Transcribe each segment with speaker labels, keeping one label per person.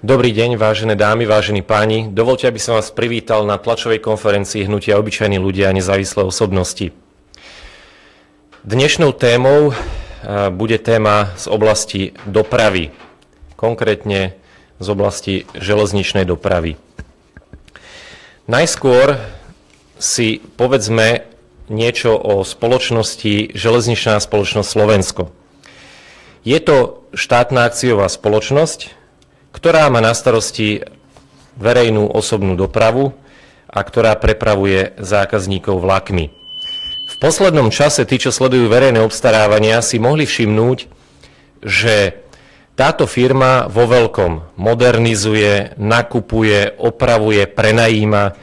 Speaker 1: Dobrý deň, vážené dámy, vážení páni. Dovoľte, aby som vás privítal na tlačovej konferencii Hnutia Obyčajní ľudia a nezávislé osobnosti. Dnešnou témou bude téma z oblasti dopravy, konkrétne z oblasti železničnej dopravy. Najskôr si povedzme niečo o spoločnosti Železničná spoločnosť Slovensko. Je to štátna akciová spoločnosť, ktorá má na starosti verejnú osobnú dopravu a ktorá prepravuje zákazníkov vlakmi. V poslednom čase tí, čo sledujú verejné obstarávania, si mohli všimnúť, že táto firma vo veľkom modernizuje, nakupuje, opravuje, prenajíma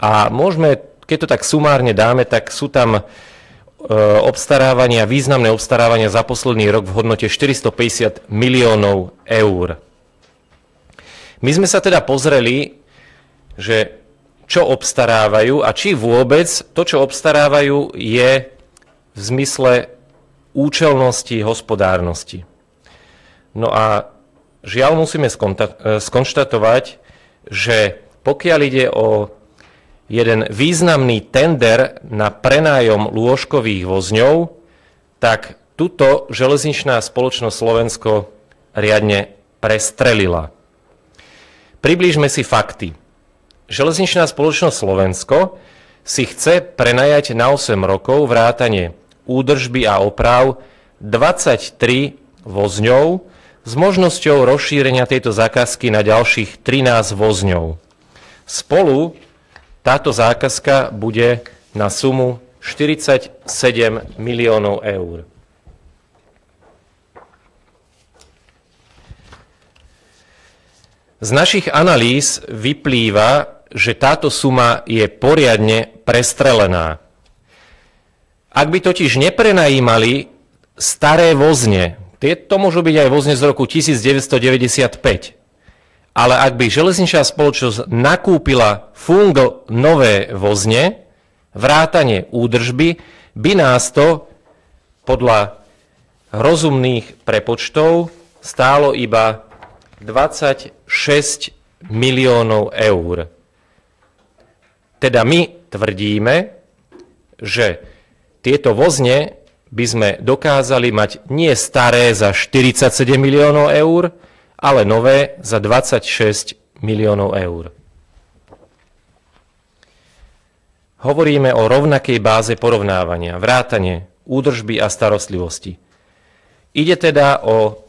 Speaker 1: a môžeme, keď to tak sumárne dáme, tak sú tam obstarávania, významné obstarávania za posledný rok v hodnote 450 miliónov eur. My sme sa teda pozreli, že čo obstarávajú a či vôbec to, čo obstarávajú, je v zmysle účelnosti, hospodárnosti. No a žiaľ musíme skonštatovať, že pokiaľ ide o jeden významný tender na prenájom lôžkových vozňov, tak tuto železničná spoločnosť Slovensko riadne prestrelila. Priblížme si fakty. Železničná spoločnosť Slovensko si chce prenajať na 8 rokov vrátane údržby a oprav 23 vozňov s možnosťou rozšírenia tejto zákazky na ďalších 13 vozňov. Spolu táto zákazka bude na sumu 47 miliónov eur. Z našich analýz vyplýva, že táto suma je poriadne prestrelená. Ak by totiž neprenajímali staré vozne, to môžu byť aj vozne z roku 1995, ale ak by železničná spoločnosť nakúpila nové vozne, vrátane údržby, by nás to podľa rozumných prepočtov stálo iba 26 miliónov eur. Teda my tvrdíme, že tieto vozne by sme dokázali mať nie staré za 47 miliónov eur, ale nové za 26 miliónov eur. Hovoríme o rovnakej báze porovnávania, vrátane údržby a starostlivosti. Ide teda o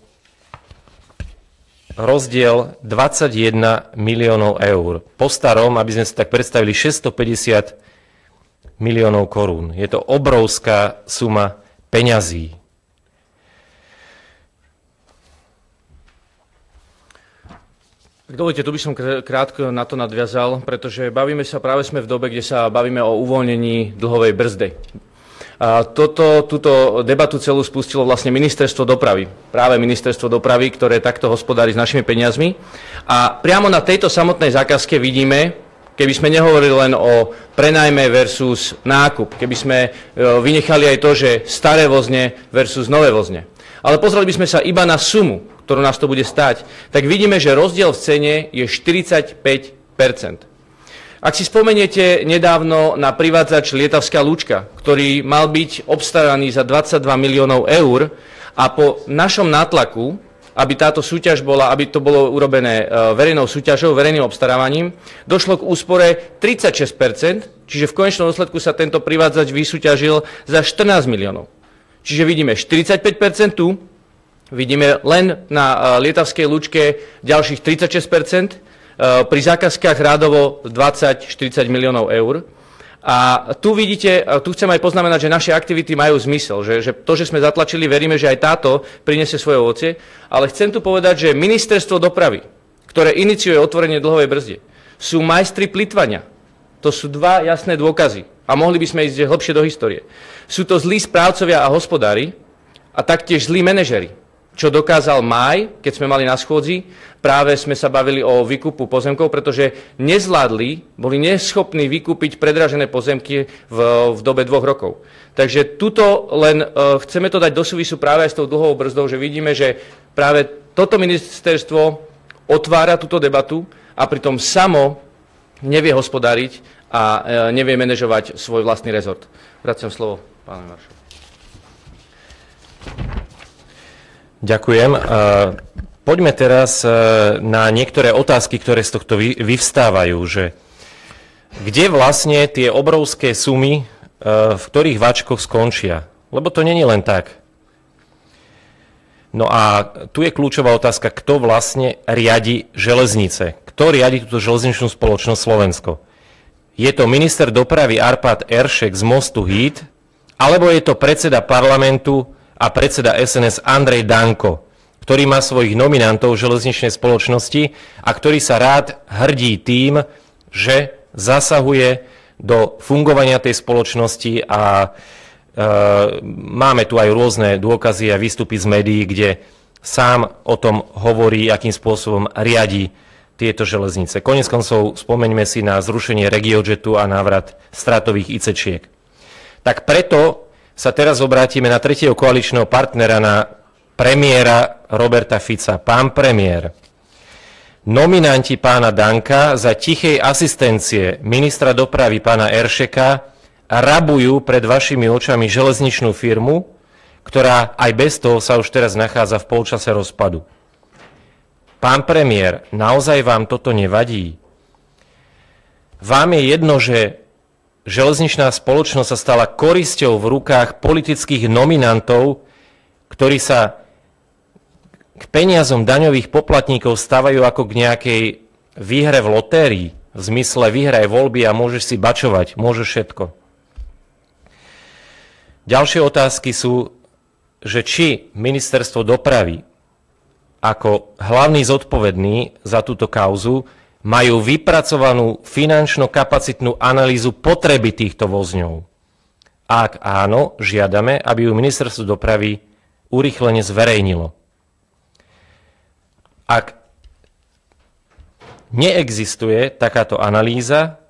Speaker 1: rozdiel 21 miliónov eur. Po starom, aby sme si tak predstavili, 650 miliónov korún. Je to obrovská suma peňazí.
Speaker 2: Dovolite, tu by som krátko na to nadviazal, pretože práve sme v dobe, kde sa bavíme o uvoľnení dlhovej brzdy. A túto debatu celú spustilo vlastne Ministerstvo dopravy. Práve Ministerstvo dopravy, ktoré takto hospodári s našimi peniazmi. A priamo na tejto samotnej zákazke vidíme, keby sme nehovorili len o prenajme versus nákup, keby sme vynechali aj to, že staré vozne versus nové vozne. Ale pozreli by sme sa iba na sumu, ktorú nás to bude stáť, tak vidíme, že rozdiel v cene je 45%. Ak si spomeniete nedávno na privádzač Lietavská Lúčka, ktorý mal byť obstaraný za 22 miliónov eur a po našom nátlaku, aby táto súťaž bola, aby to bolo urobené verejnou súťažou, verejným obstarávaním, došlo k úspore 36%, čiže v konečnom dôsledku sa tento privádzač vysúťažil za 14 miliónov. Čiže vidíme 45% tu, vidíme len na Lietavskej Lúčke ďalších 36%, pri zákazkách rádovo 20-40 miliónov eur. A tu vidíte, tu chcem aj poznamenať, že naše aktivity majú zmysel, že to, že sme zatlačili, veríme, že aj táto prinesie svoje ovocie, ale chcem tu povedať, že Ministerstvo dopravy, ktoré iniciuje otvorenie dlhovej brzdy, sú majstri plytvania. To sú dva jasné dôkazy a mohli by sme ísť hlbšie do histórie. Sú to zlí správcovia a hospodári a taktiež zlí manažeri. Čo dokázal máj, keď sme mali na schôdzi, práve sme sa bavili o výkupu pozemkov, pretože nezvládli, boli neschopní vykúpiť predražené pozemky v dobe 2 rokov. Takže tuto len chceme to dať do súvisu práve aj s tou dlhovou brzdou, že vidíme, že práve toto ministerstvo otvára túto debatu a pritom samo nevie hospodáriť a nevie manažovať svoj vlastný rezort. Vraciam slovo pánovi Maršovi.
Speaker 1: Ďakujem. Poďme teraz na niektoré otázky, ktoré z tohto vyvstávajú, že kde vlastne tie obrovské sumy, v ktorých váčkoch skončia? Lebo to není len tak. No a tu je kľúčová otázka, kto vlastne riadi železnice? Kto riadi túto železničnú spoločnosť Slovensko? Je to minister dopravy Arpad Eršek z Mostu Híd, alebo je to predseda parlamentu a predseda SNS Andrej Danko, ktorý má svojich nominantov železničnej spoločnosti a ktorý sa rád hrdí tým, že zasahuje do fungovania tej spoločnosti a máme tu aj rôzne dôkazy a výstupy z médií, kde sám o tom hovorí, akým spôsobom riadi tieto železnice. Koniec koncov spomeňme si na zrušenie RegioJetu a návrat stratových IC-čiek. Tak preto sa teraz obrátime na tretieho koaličného partnera, na premiéra Roberta Fica. Pán premiér, nominanti pána Danka za tichej asistencie ministra dopravy pána Eršeka rabujú pred vašimi očami železničnú firmu, ktorá aj bez toho sa už teraz nachádza v polčase rozpadu. Pán premiér, naozaj vám toto nevadí? Vám je jedno, že železničná spoločnosť sa stala korisťou v rukách politických nominantov, ktorí sa k peniazom daňových poplatníkov stavajú ako k nejakej výhre v lotérii, v zmysle vyhraj voľby a môžeš si bačovať, môžeš všetko. Ďalšie otázky sú, že či ministerstvo dopravy ako hlavný zodpovedný za túto kauzu majú vypracovanú finančno-kapacitnú analýzu potreby týchto vozňov. Ak áno, žiadame, aby ju ministerstvo dopravy urýchlene zverejnilo. Ak neexistuje takáto analýza,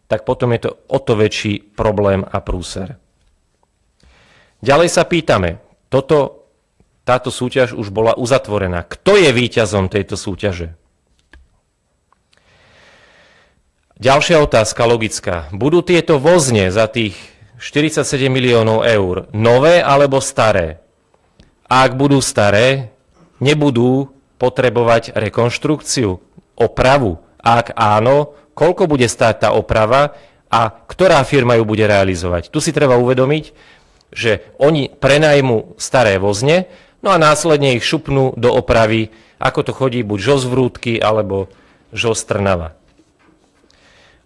Speaker 1: tak potom je to o to väčší problém a prúser. Ďalej sa pýtame, táto súťaž už bola uzatvorená. Kto je víťazom tejto súťaže? Ďalšia otázka logická. Budú tieto vozne za tých 47 miliónov eur nové alebo staré? A ak budú staré, nebudú potrebovať rekonštrukciu, opravu? A ak áno, koľko bude stáť tá oprava a ktorá firma ju bude realizovať? Tu si treba uvedomiť, že oni prenajmú staré vozne, no a následne ich šupnú do opravy, ako to chodí buď ŽOS Vrútky alebo ŽOS Trnava.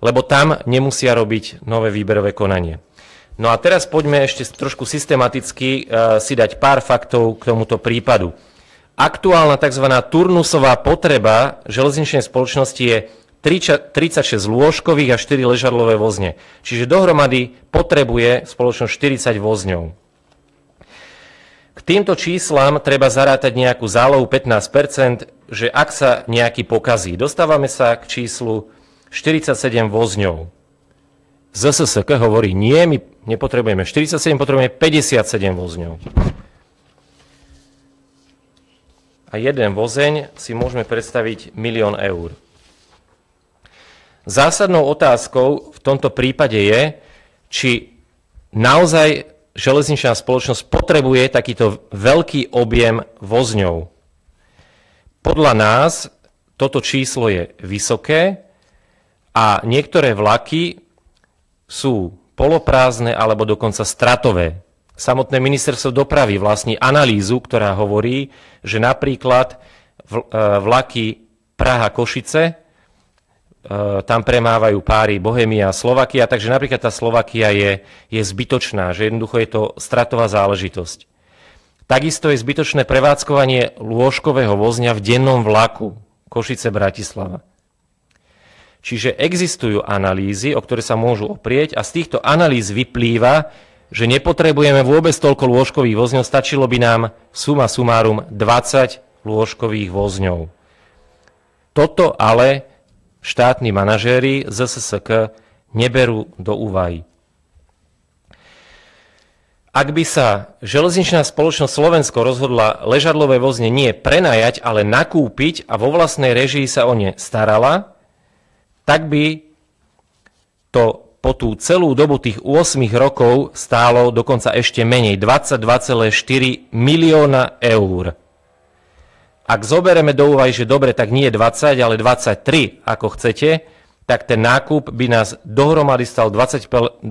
Speaker 1: Lebo tam nemusia robiť nové výberové konanie. No a teraz poďme ešte trošku systematicky si dať pár faktov k tomuto prípadu. Aktuálna tzv. Turnusová potreba železničnej spoločnosti je 36 lôžkových a 4 ležadlové vozne. Čiže dohromady potrebuje spoločnosť 40 vozňov. K týmto číslam treba zarátať nejakú zálohu 15%, že ak sa nejaký pokazí, dostávame sa k číslu 47 vozňov. ZSSK hovorí, nie, my nepotrebujeme 47, potrebujeme 57 vozňov. A jeden vozeň si môžeme predstaviť 1 000 000 eur. Zásadnou otázkou v tomto prípade je, či naozaj železničná spoločnosť potrebuje takýto veľký objem vozňov. Podľa nás toto číslo je vysoké a niektoré vlaky sú poloprázdne alebo dokonca stratové. Samotné ministerstvo dopravy vlastní analýzu, ktorá hovorí, že napríklad vlaky Praha-Košice, tam premávajú páry Bohemia a Slovakia, takže napríklad tá Slovakia je zbytočná, že jednoducho je to stratová záležitosť. Takisto je zbytočné prevádzkovanie lôžkového vozňa v dennom vlaku Košice-Bratislava. Čiže existujú analýzy, o ktoré sa môžu oprieť a z týchto analýz vyplýva, že nepotrebujeme vôbec toľko lôžkových vozňov, stačilo by nám suma sumárum 20 lôžkových vozňov. Toto ale štátni manažéri ZSSK neberú do úvahy. Ak by sa železničná spoločnosť Slovensko rozhodla ležadlové vozne nie prenajať, ale nakúpiť a vo vlastnej režii sa o ne starala, tak by to po tú celú dobu tých 8 rokov stálo dokonca ešte menej, 22,4 milióna eur. Ak zoberieme do úvahy, že dobre, tak nie 20, ale 23, ako chcete, tak ten nákup by nás dohromady stal 25,76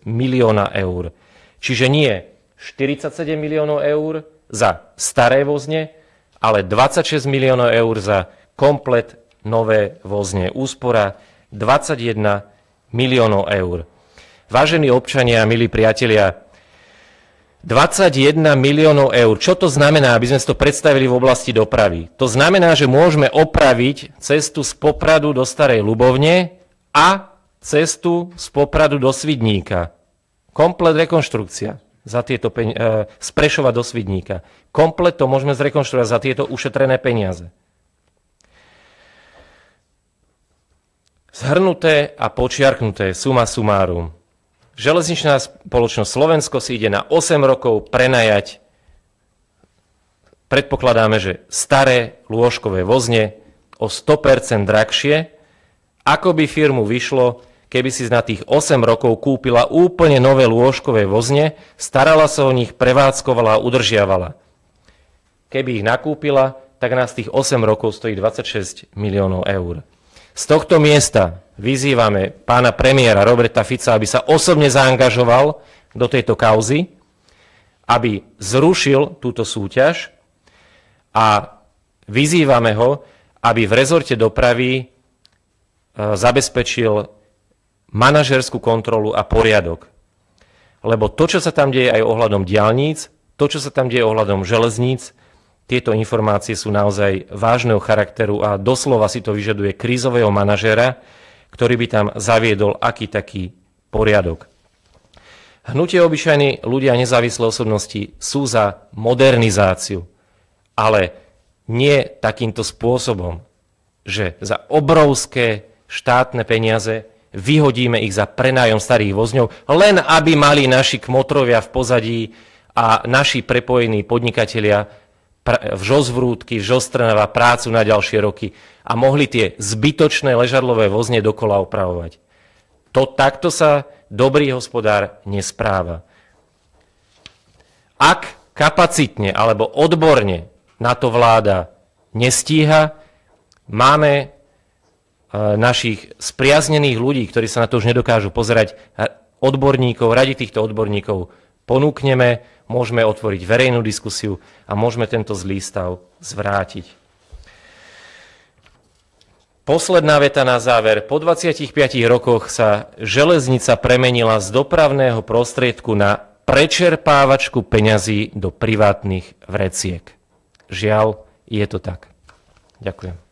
Speaker 1: milióna eur. Čiže nie 47 miliónov eur za staré vozne, ale 26 miliónov eur za komplet nové vozne. Úspora 21 miliónov eur. Vážení občania, milí priatelia, 21 miliónov eur. Čo to znamená, aby sme si to predstavili v oblasti dopravy? To znamená, že môžeme opraviť cestu z Popradu do Starej Ľubovne a cestu z Popradu do Svidníka. Komplet rekonštrukcia za tieto z Prešova do Svidníka. Komplet to môžeme zrekonštruovať za tieto ušetrené peniaze. Zhrnuté a počiarknuté, suma sumárum. Železničná spoločnosť Slovensko si ide na 8 rokov prenajať, predpokladáme, že staré lôžkové vozne o 100% drahšie, ako by firmu vyšlo, keby si na tých 8 rokov kúpila úplne nové lôžkové vozne, starala sa o nich, prevádzkovala a udržiavala. Keby ich nakúpila, tak nás tých 8 rokov stojí 26 miliónov eur. Z tohto miesta vyzývame pána premiéra Roberta Fica, aby sa osobne zaangažoval do tejto kauzy, aby zrušil túto súťaž a vyzývame ho, aby v rezorte dopravy zabezpečil manažerskú kontrolu a poriadok. Lebo to, čo sa tam deje aj ohľadom diaľnic, to, čo sa tam deje ohľadom železníc, tieto informácie sú naozaj vážneho charakteru a doslova si to vyžaduje krízového manažéra, ktorý by tam zaviedol aký taký poriadok. Hnutie obyčajní ľudia a nezávislé osobnosti sú za modernizáciu, ale nie takýmto spôsobom, že za obrovské štátne peniaze vyhodíme ich za prenájom starých vozňov, len aby mali naši kmotrovia v pozadí a naši prepojení podnikatelia v Žozvrútky, v Žostrnava prácu na ďalšie roky a mohli tie zbytočné ležadlové vozne dokola opravovať. Takto sa dobrý hospodár nespráva. Ak kapacitne alebo odborne na to vláda nestíha, máme našich spriaznených ľudí, ktorí sa na to už nedokážu pozerať, odborníkov, radi týchto odborníkov ponúkneme, môžeme otvoriť verejnú diskusiu a môžeme tento zlý stav zvrátiť. Posledná veta na záver. Po 25 rokoch sa železnica premenila z dopravného prostriedku na prečerpávačku peňazí do privátnych vreciek. Žiaľ, je to tak. Ďakujem.